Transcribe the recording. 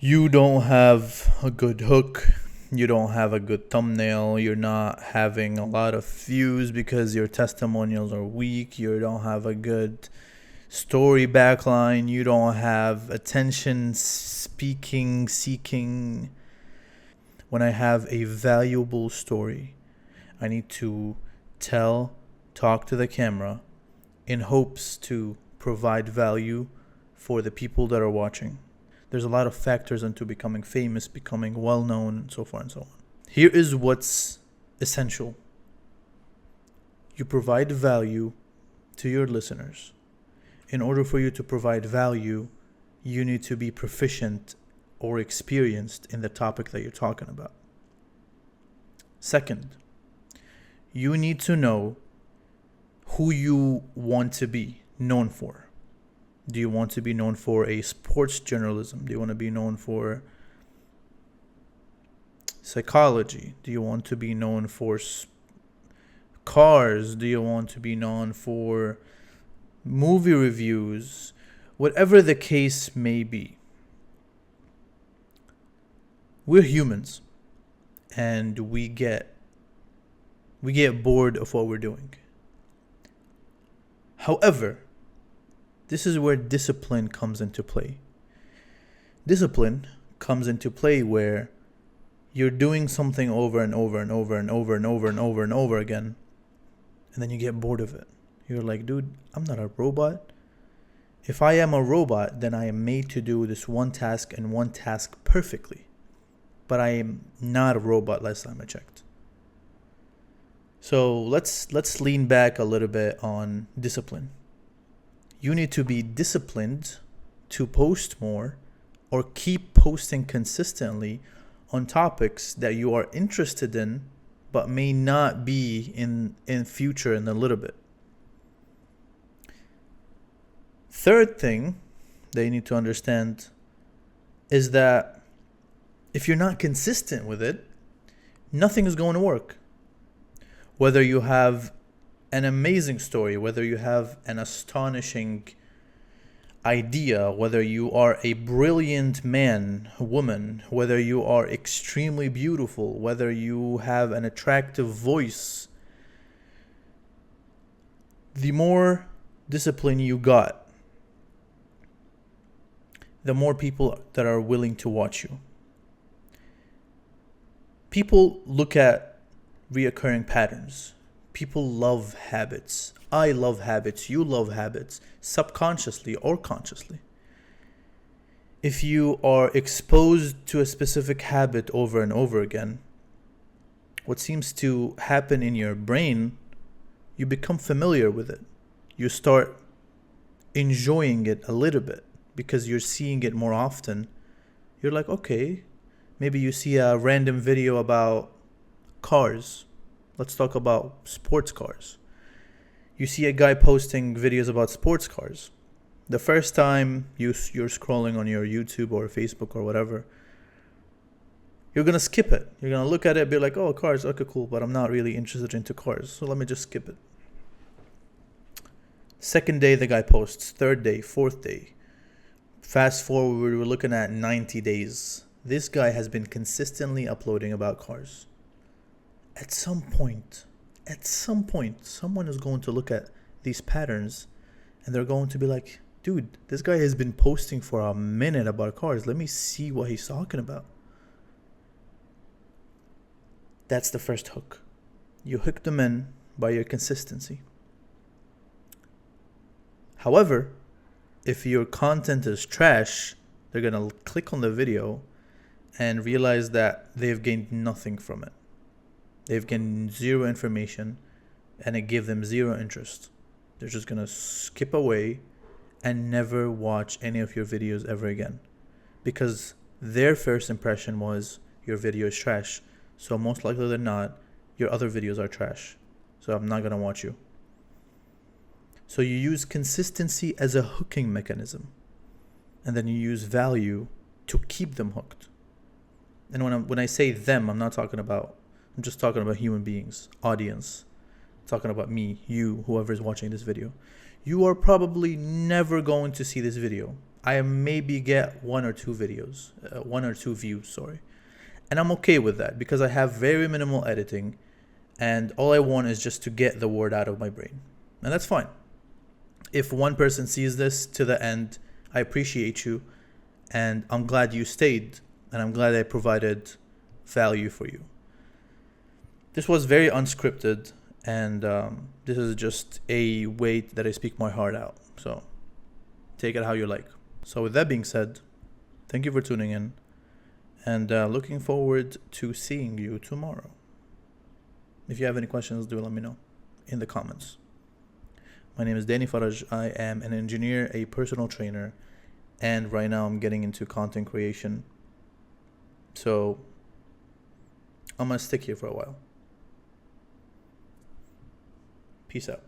you don't have a good hook, you don't have a good thumbnail, you're not having a lot of views because your testimonials are weak, you don't have a good story backline, you don't have attention speaking, seeking. When I have a valuable story, I need to talk to the camera in hopes to provide value for the people that are watching. There's a lot of factors into becoming famous, becoming well known, and so forth and so on. Here is what's essential: you provide value to your listeners. In order for you to provide value, you need to be proficient or experienced in the topic that you're talking about. Second, you need to know who you want to be known for. Do you want to be known for a sports journalism? Do you want to be known for psychology? Do you want to be known for cars? Do you want to be known for movie reviews? Whatever the case may be, we're humans and we get bored of what we're doing. However, this is where discipline comes into play. Discipline comes into play where you're doing something over and over and over and over and over and over and over again, and then you get bored of it. You're like, dude, I'm not a robot. If I am a robot, then I am made to do this one task and one task perfectly. But I am not a robot last time I checked. So let's lean back a little bit on discipline. You need to be disciplined to post more or keep posting consistently on topics that you are interested in but may not be in future in a little bit. Third thing that you need to understand is that if you're not consistent with it, nothing is going to work. Whether you have an amazing story, whether you have an astonishing idea, whether you are a brilliant man, woman, whether you are extremely beautiful, whether you have an attractive voice, the more discipline you got, the more people that are willing to watch you. People look at reoccurring patterns. People love habits. I love habits. You love habits, subconsciously or consciously. If you are exposed to a specific habit over and over again, what seems to happen in your brain, you become familiar with it. You start enjoying it a little bit because you're seeing it more often. You're like, okay, maybe you see a random video about cars. Let's talk about sports cars. You see a guy posting videos about sports cars. The first time you're scrolling on your YouTube or Facebook or whatever, you're going to skip it. You're going to look at it and be like, oh, cars, okay, cool, but I'm not really interested into cars, so let me just skip it. Second day, the guy posts. Third day, fourth day. Fast forward, we're looking at 90 days. This guy has been consistently uploading about cars. At some point, someone is going to look at these patterns and they're going to be like, dude, this guy has been posting for a minute about cars. Let me see what he's talking about. That's the first hook. You hook them in by your consistency. However, if your content is trash, they're going to click on the video and realize that they've gained nothing from it. They've gained zero information and it gave them zero interest. They're just going to skip away and never watch any of your videos ever again. Because their first impression was your video is trash. So most likely than not, your other videos are trash. So I'm not going to watch you. So you use consistency as a hooking mechanism. And then you use value to keep them hooked. And when I say them, I'm just talking about human beings, audience. I'm talking about me, you, whoever is watching this video. You are probably never going to see this video. I maybe get one or two views, sorry. And I'm okay with that because I have very minimal editing and all I want is just to get the word out of my brain. And that's fine. If one person sees this to the end, I appreciate you and I'm glad you stayed and I'm glad I provided value for you. This was very unscripted and this is just a way that I speak my heart out. So take it how you like. So with that being said, thank you for tuning in and looking forward to seeing you tomorrow. If you have any questions, do let me know in the comments. My name is Danny Faraj. I am an engineer, a personal trainer, and right now I'm getting into content creation. So I'm going to stick here for a while. Peace out.